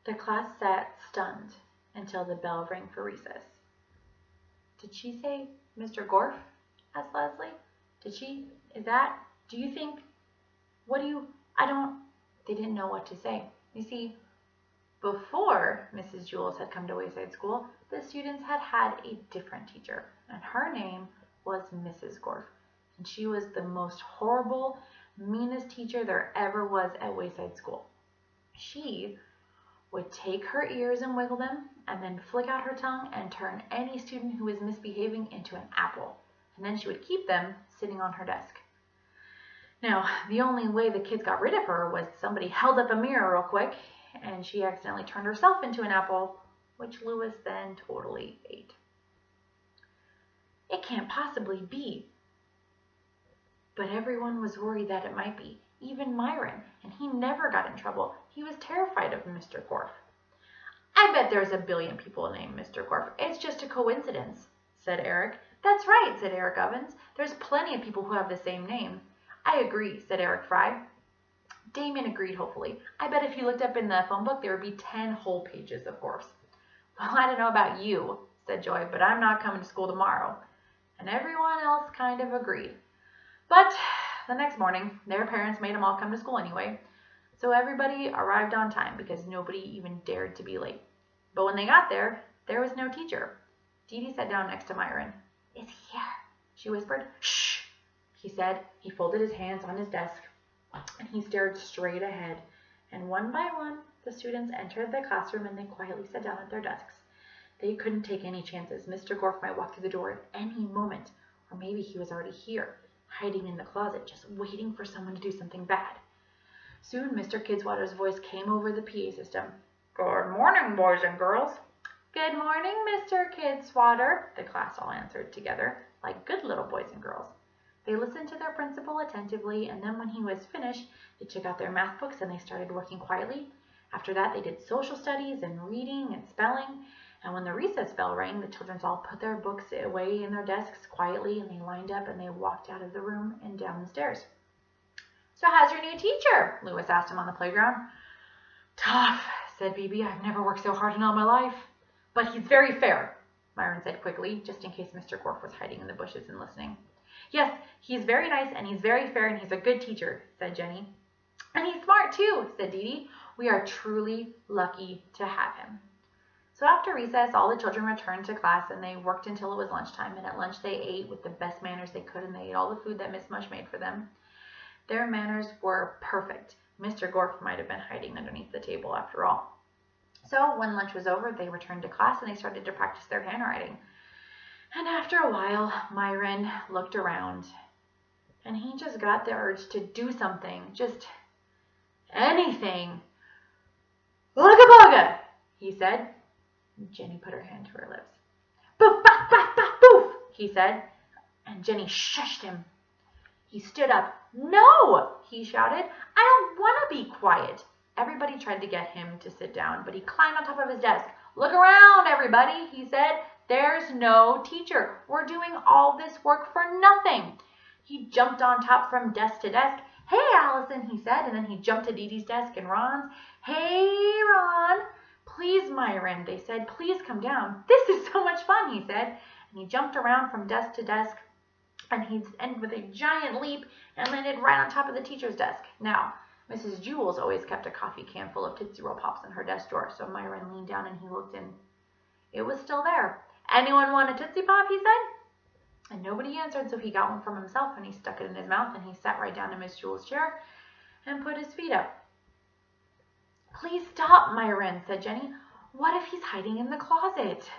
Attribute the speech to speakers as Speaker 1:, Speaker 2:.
Speaker 1: The class sat stunned until the bell rang for recess. "Did she say Mr. Gorf?" asked Leslie. "Did she? Do you think, I don't," they didn't know what to say. You see, before Mrs. Jules had come to Wayside School, the students had had a different teacher, and her name was Mrs. Gorf. And she was the most horrible, meanest teacher there ever was at Wayside School. She would take her ears and wiggle them, and then flick out her tongue and turn any student who was misbehaving into an apple. And then she would keep them sitting on her desk. Now, the only way the kids got rid of her was somebody held up a mirror real quick, and she accidentally turned herself into an apple, which Lewis then totally ate. It can't possibly be. But everyone was worried that it might be, even Myron, and he never got in trouble. He was terrified of Mr. Gorf. "I bet there's a billion people named Mr. Gorf. It's just a coincidence," said Eric. "That's right," said Eric Ovens. "There's plenty of people who have the same name." "I agree," said Eric Fry. Damien agreed hopefully. "I bet if you looked up in the phone book, there would be 10 whole pages of Gorfs." "Well, I don't know about you," said Joy, "but I'm not coming to school tomorrow." And everyone else kind of agreed. But the next morning, their parents made them all come to school anyway. So everybody arrived on time because nobody even dared to be late. But when they got there, there was no teacher. Dee Dee sat down next to Myron. "Is he here?" she whispered. "Shh," he said. He folded his hands on his desk and he stared straight ahead. And one by one, the students entered the classroom and they quietly sat down at their desks. They couldn't take any chances. Mr. Gorf might walk through the door at any moment, or maybe he was already here, hiding in the closet, just waiting for someone to do something bad. Soon, Mr. Kidswatter's voice came over the PA system. "Good morning, boys and girls." "Good morning, Mr. Kidswatter," the class all answered together, like good little boys and girls. They listened to their principal attentively, and then when he was finished, they took out their math books and they started working quietly. After that, they did social studies and reading and spelling. And when the recess bell rang, the children all put their books away in their desks quietly, and they lined up and they walked out of the room and down the stairs. "So how's your new teacher?" Lewis asked him on the playground. "Tough," said Phoebe. "I've never worked so hard in all my life." "But he's very fair," Myron said quickly, just in case Mr. Gorf was hiding in the bushes and listening. "Yes, he's very nice and he's very fair and he's a good teacher," said Jenny. "And he's smart too," said Dee Dee. "We are truly lucky to have him." So after recess, all the children returned to class and they worked until it was lunchtime. And at lunch, they ate with the best manners they could, and they ate all the food that Miss Mush made for them. Their manners were perfect. Mr. Gorf might have been hiding underneath the table after all. So when lunch was over, they returned to class and they started to practice their handwriting. And after a while, Myron looked around and he just got the urge to do something, just anything. "Ugga bugga," he said. Jenny put her hand to her lips. "Boof, baf, baf, baf, boof," he said, and Jenny shushed him. He stood up. "No," he shouted. "I don't want to be quiet." Everybody tried to get him to sit down, but he climbed on top of his desk. "Look around, everybody," he said. "There's no teacher. We're doing all this work for nothing." He jumped on top from desk to desk. "Hey, Allison," he said, and then he jumped to Dee Dee's desk and Ron's. "Hey, Ron." "Please, Myron," they said, "please come down. This is so much fun," he said. And he jumped around from desk to desk, and he ended with a giant leap and landed right on top of the teacher's desk. Now, Mrs. Jules always kept a coffee can full of Tootsie Roll Pops in her desk drawer, so Myron leaned down and he looked in. It was still there. "Anyone want a Tootsie Pop?" he said. And nobody answered, so he got one from himself and he stuck it in his mouth and he sat right down in Miss Jules' chair and put his feet up. "Please stop, Myron," said Jenny. "What if he's hiding in the closet?"